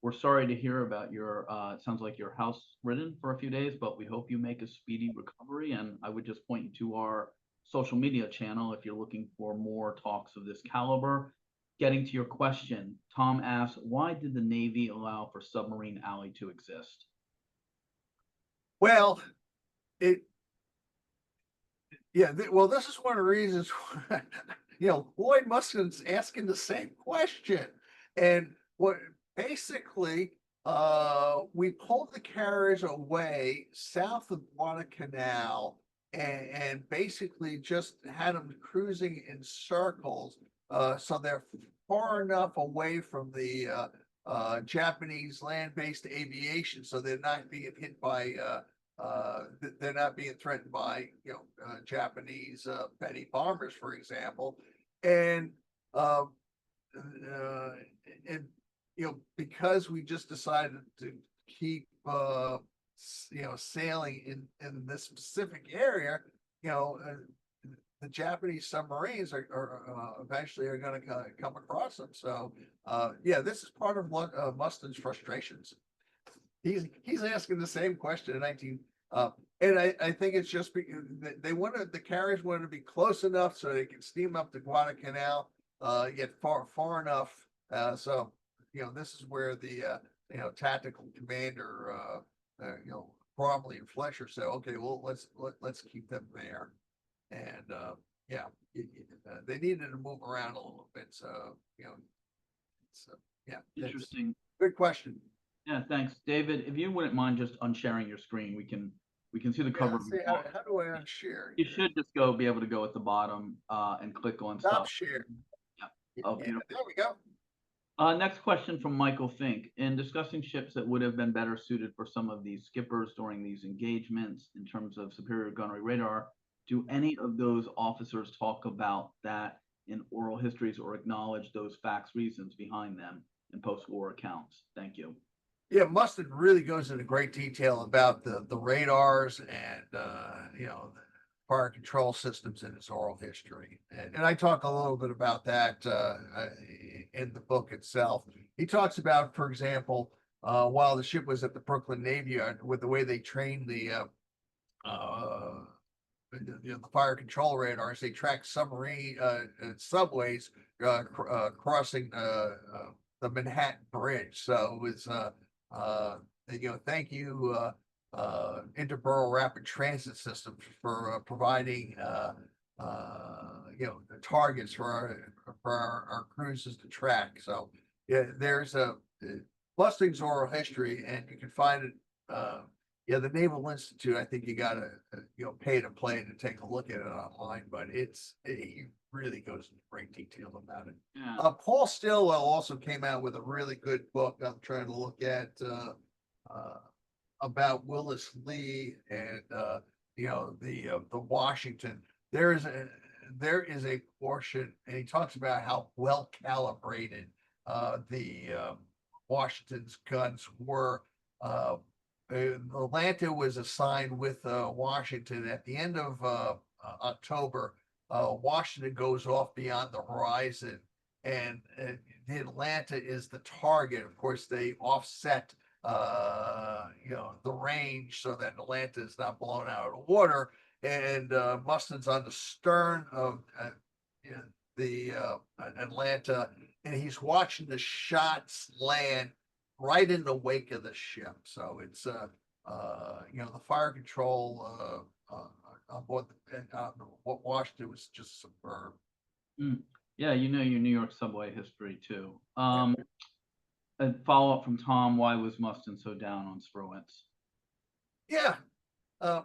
we're sorry to hear about your, it sounds like your house ridden for a few days, but we hope you make a speedy recovery. And I would just point you to our social media channel if you're looking for more talks of this caliber. Getting to your question, Tom asks, why did the Navy allow for Submarine Alley to exist? Well, this is one of the reasons, Lloyd Mustin's asking the same question. And what basically, we pulled the carriers away south of Guadalcanal and basically just had them cruising in circles. So they're far enough away from the Japanese land-based aviation, so they're not being hit by, they're not being threatened by, Japanese Betty bombers, for example. And because we just decided to keep, sailing in this specific area, the Japanese submarines are eventually going to come across them. So, this is part of Mustin's frustrations. He's asking the same question in 19. And I think it's just because the carriers wanted to be close enough so they can steam up the Guadalcanal, yet far enough. So, this is where the tactical commander, Bromley and Fletcher said, okay, well, let's keep them there. And they needed to move around a little bit. So, Interesting. Good question. Yeah, thanks, David. If you wouldn't mind just unsharing your screen, we can see the cover. How do I unshare? You should just be able to go at the bottom and click on Stop share. Yeah. Oh, beautiful. There we go. Next question from Michael Fink. In discussing ships that would have been better suited for some of these skippers during these engagements in terms of superior gunnery radar, do any of those officers talk about that in oral histories or acknowledge those facts, reasons behind them in post-war accounts? Thank you. Yeah, Mustin really goes into great detail about the radars and the fire control systems in his oral history, and I talk a little bit about that in the book itself. He talks about, for example, while the ship was at the Brooklyn Navy Yard, with the way they trained uh, the fire control radars, they tracked submarine subways crossing the Manhattan Bridge. So it was thank you, Interborough Rapid Transit System for providing, the targets for our cruises to track. So yeah, there's a Lustig's oral history, and you can find it. Yeah, the Naval Institute. I think you gotta pay to play to take a look at it online, but he really goes into great detail about it. Yeah. Paul Stillwell also came out with a really good book I'm trying to look at about Willis Lee and the Washington. There is a portion, and he talks about how well calibrated the Washington's guns were. Atlanta was assigned with Washington at the end of October. Washington goes off beyond the horizon, and the Atlanta is the target. Of course, they offset the range so that Atlanta is not blown out of the water. And Mustin's on the stern of the Atlanta, and he's watching the shots land right in the wake of the ship. So it's the fire control on board what Washington was just superb. Yeah, you know your New York subway history too. A follow up from Tom: why was Mustin so down on Spruance? Yeah, uh,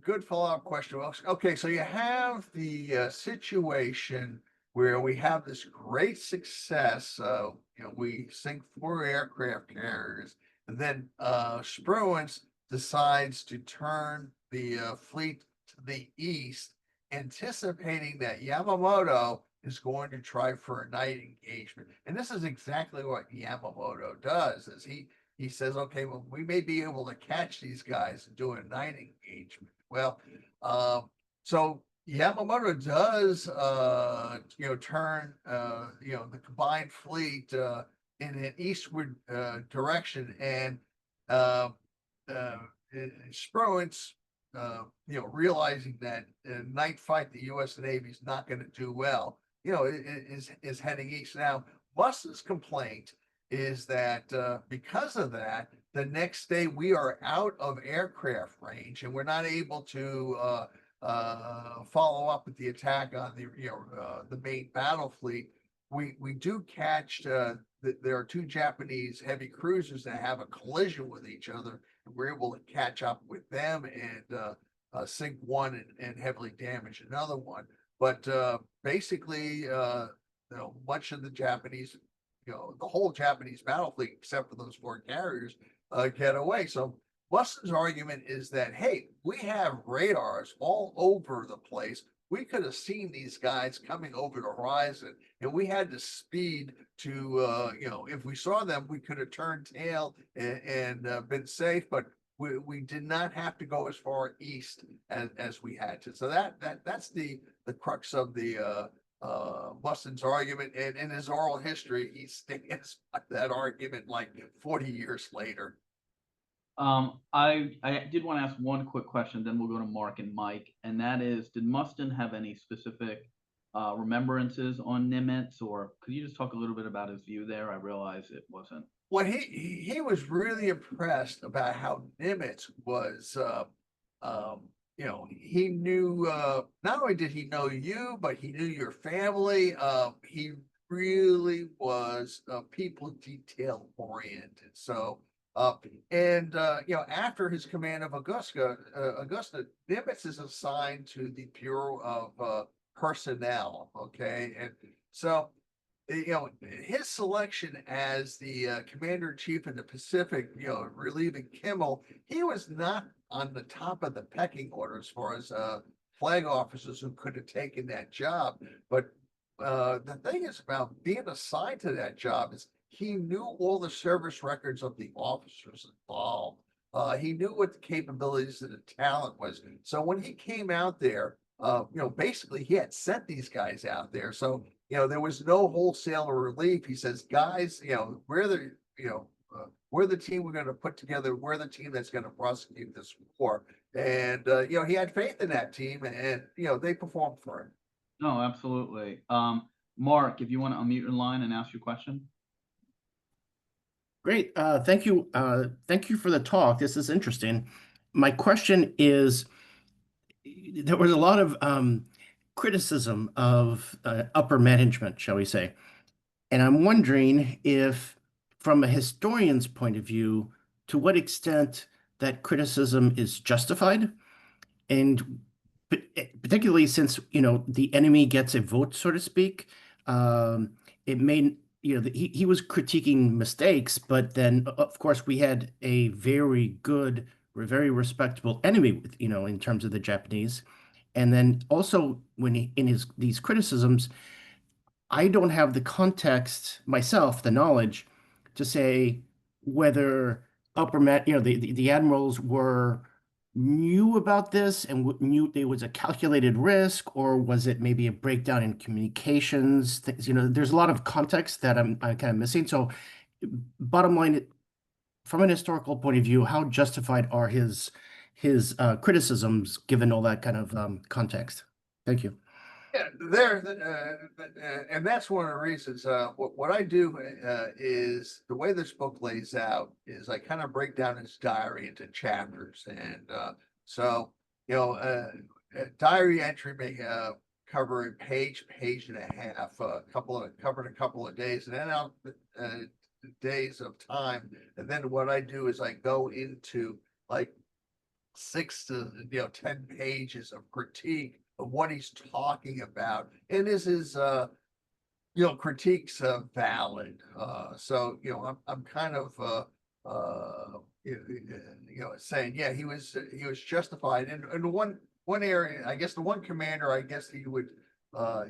good follow-up question. Okay, so you have the situation where we have this great success. We sink 4 aircraft carriers, and then Spruance decides to turn the fleet to the east, anticipating that Yamamoto is going to try for a night engagement. And this is exactly what Yamamoto does, is he says, okay, well, we may be able to catch these guys and do a night engagement. Well, so Yamamoto does, turn, the combined fleet in an eastward direction, and Spruance, realizing that night fight, the U.S. Navy is not going to do well, is heading east. Now, Mustin's complaint is that because of that, the next day we are out of aircraft range, and we're not able to follow up with the attack on the main battle fleet. We do catch there are 2 Japanese heavy cruisers that have a collision with each other, and we're able to catch up with them and sink one and heavily damage another one. But basically, much of the Japanese, the whole Japanese battle fleet, except for those 4 carriers, get away. So Mustin's argument is that, hey, we have radars all over the place. We could have seen these guys coming over the horizon, and we had the speed to, if we saw them, we could have turned tail and been safe, but we did not have to go as far east as we had to. So that's the crux of the Mustin's argument, and in his oral history, he stands by that argument like 40 years later. I did want to ask one quick question, then we'll go to Mark and Mike, and that is, did Mustin have any specific remembrances on Nimitz, or could you just talk a little bit about his view there? I realize it wasn't. Well, he was really impressed about how Nimitz was. He knew, not only did he know you, but he knew your family. He really was people detail oriented. So, after his command of Augusta, Nimitz is assigned to the Bureau of Personnel. Okay, and so his selection as the commander-in-chief in the Pacific, relieving Kimmel, he was not on the top of the pecking order as far as flag officers who could have taken that job. But the thing is about being assigned to that job is he knew all the service records of the officers involved. He knew what the capabilities of the talent was. So when he came out there, basically he had sent these guys out there. So there was no wholesale relief. He says, guys, we're the team we're going to put together. We're the team that's going to prosecute this war. And, he had faith in that team and, they performed for him. No, absolutely. Mark, if you want to unmute your line and ask your question. Great. Thank you. Thank you for the talk. This is interesting. My question is, there was a lot of criticism of upper management, shall we say. And I'm wondering if, from a historian's point of view, to what extent that criticism is justified, and particularly since, the enemy gets a vote, so to speak. It may, he was critiquing mistakes, but then, of course, we had a very good, very respectable enemy, in terms of the Japanese. And then also when in these criticisms, I don't have the context myself, the knowledge to say whether the admirals knew about this and knew it was a calculated risk, or was it maybe a breakdown in communications? There's a lot of context that I'm kind of missing. So bottom line, from an historical point of view, how justified are his criticisms given all that kind of context? Thank you. Yeah, and that's one of the reasons. What I do is the way this book lays out is I kind of break down his diary into chapters, and so a diary entry may cover a page and a half, covering a couple of days, and then out days of time, and then what I do is I go into like 6 to 10 pages of critique of what he's talking about, and is his critiques valid? So I'm kind of saying, yeah, he was justified. And one area, I guess the one commander, I guess he would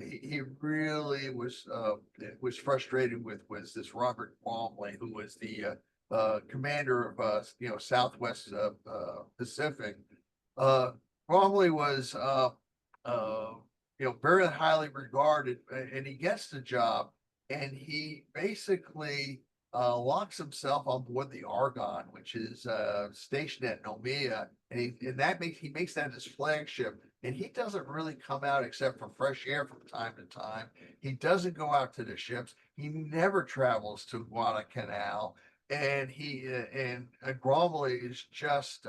he really was frustrated with was this Robert Bromley, who was the commander of Southwest Pacific. Bromley was very highly regarded, and he gets the job, and he basically locks himself on board the Argonne, which is stationed at Noumea, and he makes that his flagship. And he doesn't really come out except for fresh air from time to time. He doesn't go out to the ships. He never travels to Guadalcanal. And Bromley is just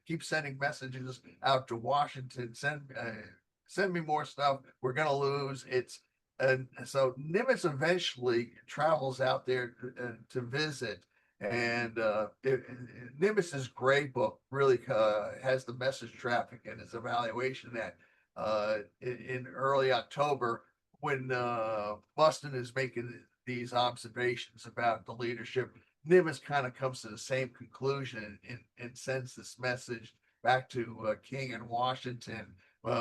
keeps sending messages out to Washington. Send me more stuff. We're gonna lose. And so Nimitz eventually travels out there to visit. And Nimitz's gray book really has the message traffic and his evaluation that in early October, when Mustin is making these observations about the leadership, Nimitz kind of comes to the same conclusion and sends this message back to King and Washington.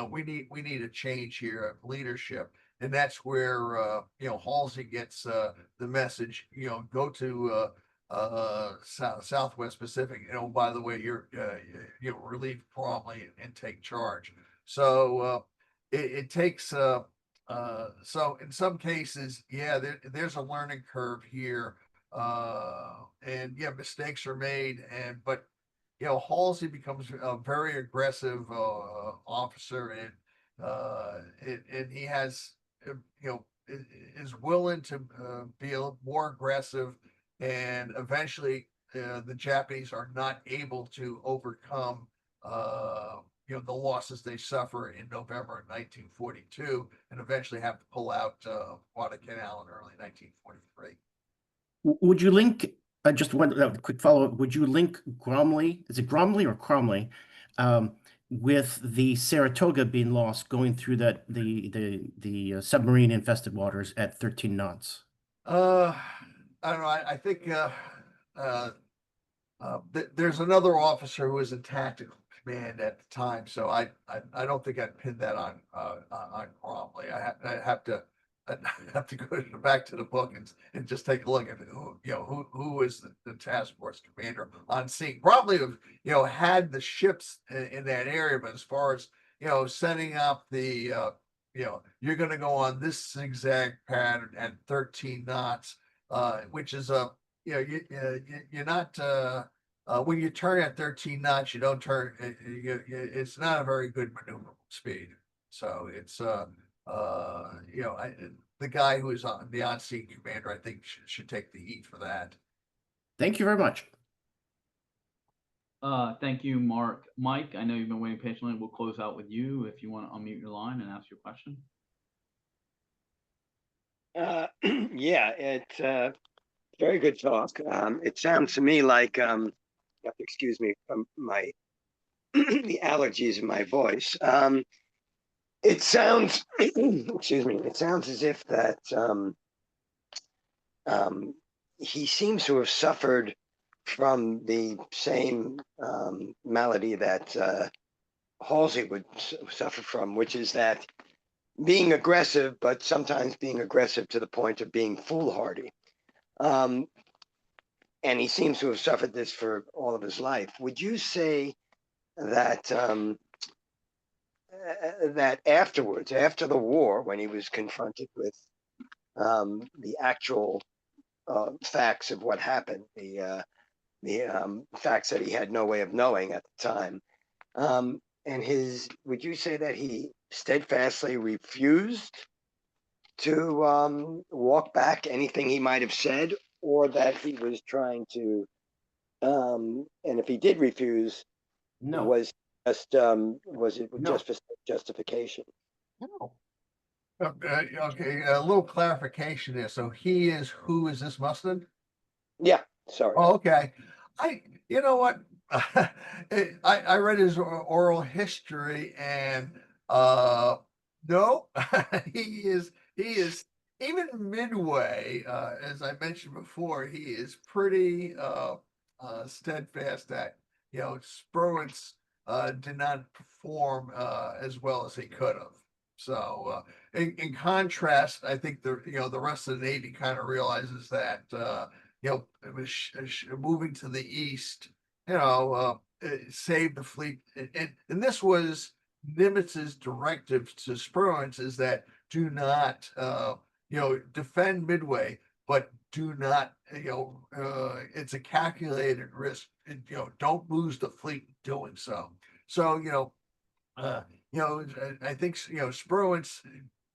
We need a change here of leadership, and that's where Halsey gets the message. Go to Southwest Pacific. By the way, you're relieve Bromley and take charge. So it takes. So in some cases, yeah, there's a learning curve here, and yeah, mistakes are made, but Halsey becomes a very aggressive officer, and he has is willing to be a more aggressive, and eventually the Japanese are not able to overcome the losses they suffer in November of 1942, and eventually have to pull out Guadalcanal in early 1943. Would you link, just one quick follow-up, would you link Gromley, is it Gromley or Cromley, with the Saratoga being lost going through the submarine infested waters at 13 knots? I don't know. I think uh, there's another officer who was in tactical command at the time, so I don't think I'd pin that on Cromley. I have to I have to go back to the book and just take a look at who who was the task force commander on scene. Probably have had the ships in that area, but as far as setting up the you're going to go on this zigzag pattern at 13 knots, which is a you're not when you turn at 13 knots, you don't turn. It's not a very good maneuverable speed. So it's the guy who is on the on-scene commander, I think should take the heat for that. Thank you very much. Thank you, Mark. Mike, I know you've been waiting patiently. We'll close out with you if you want to unmute your line and ask your question. Yeah, it's very good talk. It sounds to me like you have to excuse me from my the allergies in my voice. It sounds excuse me. It sounds as if that he seems to have suffered from the same malady that Halsey would suffer from, which is that being aggressive, but sometimes being aggressive to the point of being foolhardy. And he seems to have suffered this for all of his life. Would you say that that afterwards, after the war, when he was confronted with the actual facts of what happened, the facts that he had no way of knowing at the time, would you say that he steadfastly refused to walk back anything he might have said, or that he was trying to, and if he did refuse, No. was it No. just for justification? No. Okay, a little clarification there. So who is this Mustin? Yeah, sorry. Oh, okay. You know what? I read his oral history and no, he is even Midway, as I mentioned before, he is pretty steadfast that Spruance did not perform as well as he could have. So in contrast, I think the rest of the Navy kind of realizes that it was moving to the east, save the fleet. And this was Nimitz's directive to Spruance is that do not, defend Midway, but do not, it's a calculated risk. And, don't lose the fleet doing so. So, I think, Spruance,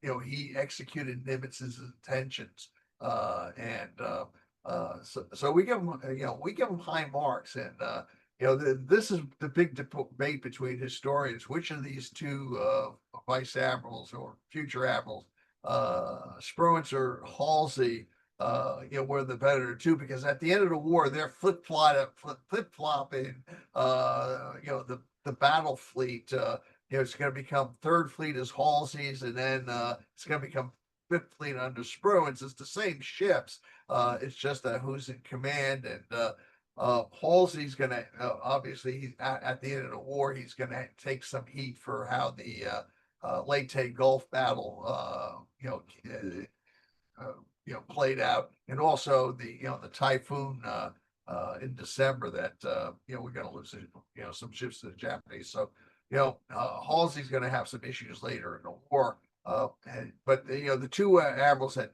he executed Nimitz's intentions. So we give him, we give him high marks, and this is the big debate between historians: which of these two vice admirals or future admirals, Spruance or Halsey, were the better two? Because at the end of the war, they're flip flopping. The battle fleet. It's going to become third fleet as Halsey's, and then it's going to become fifth fleet under Spruance. It's the same ships. It's just who's in command, and Halsey's going to obviously at the end of the war he's going to take some heat for how the Leyte Gulf battle played out, and also the typhoon in December that we're going to lose some ships to the Japanese. So Halsey's going to have some issues later in the war. But the two admirals had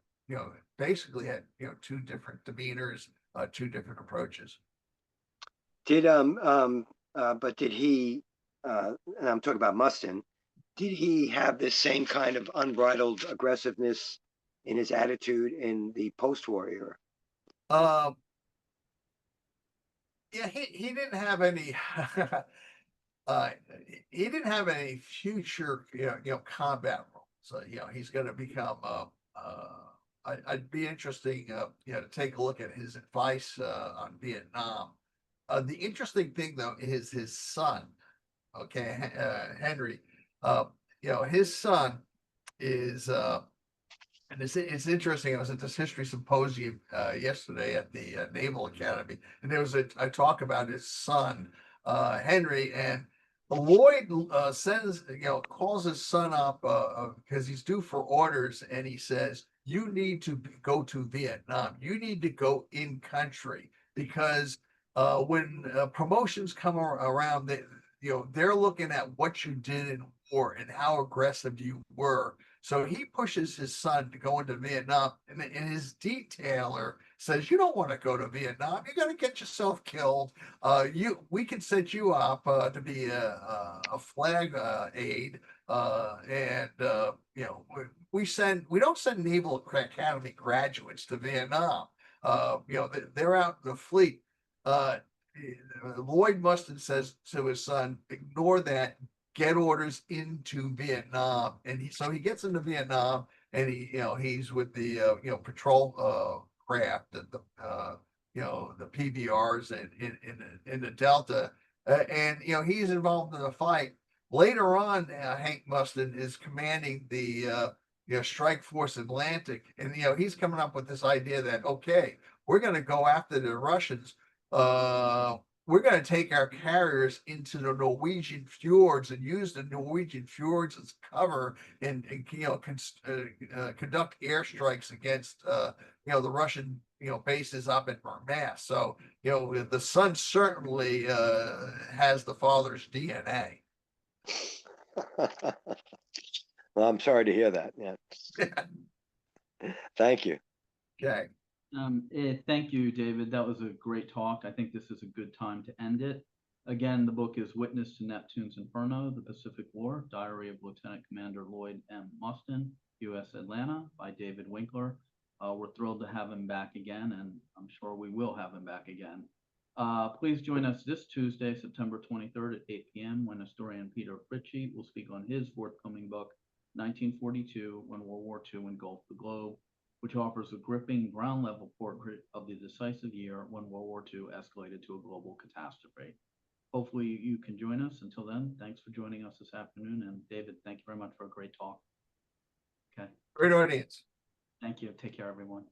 basically had two different demeanors, two different approaches. But did he? And I'm talking about Mustin. Did he have this same kind of unbridled aggressiveness in his attitude in the post-war era? Yeah, he didn't have any. He didn't have any future, combat roles. So he's going to become. I'd be interesting, to take a look at his advice on Vietnam. The interesting thing though is his son. okay, Henry, his son is, and it's interesting. I was at this history symposium yesterday at the Naval Academy, and there was a talk about his son, Henry, and Lloyd sends, calls his son up because he's due for orders, and he says, "You need to go to Vietnam. You need to go in country because when promotions come around, they're looking at what you did in war and how aggressive you were." So he pushes his son to go into Vietnam, and his detailer says, "You don't want to go to Vietnam. You're going to get yourself killed. We can set you up to be a flag aide, and we don't send Naval Academy graduates to Vietnam. They're out in the fleet." Uh, Lloyd Mustin says to his son, "Ignore that, get orders into Vietnam." And so he gets into Vietnam, and he's with the patrol craft, and the PBRs and in the Delta, and he's involved in the fight. Later on, Hank Mustin is commanding the Strike Force Atlantic, and he's coming up with this idea that, okay, we're going to go after the Russians. We're going to take our carriers into the Norwegian fjords and use the Norwegian fjords as cover, and conduct airstrikes against the Russian bases up in Murmansk. So the son certainly has the father's DNA. Well, I'm sorry to hear that. Yeah. Thank you. Okay. Thank you, David. That was a great talk. I think this is a good time to end it. Again, the book is Witness to Neptune's Inferno, The Pacific War, Diary of Lieutenant Commander Lloyd M. Mustin, USS Atlanta, by David Winkler. We're thrilled to have him back again, and I'm sure we will have him back again. Please join us this Tuesday, September 23rd at 8 p.m. when historian Peter Fritchie will speak on his forthcoming book, 1942, When World War II Engulfed the Globe, which offers a gripping ground-level portrait of the decisive year when World War II escalated to a global catastrophe. Hopefully you can join us. Until then, thanks for joining us this afternoon. And David, thank you very much for a great talk. Okay. Great audience. Thank you. Take care, everyone.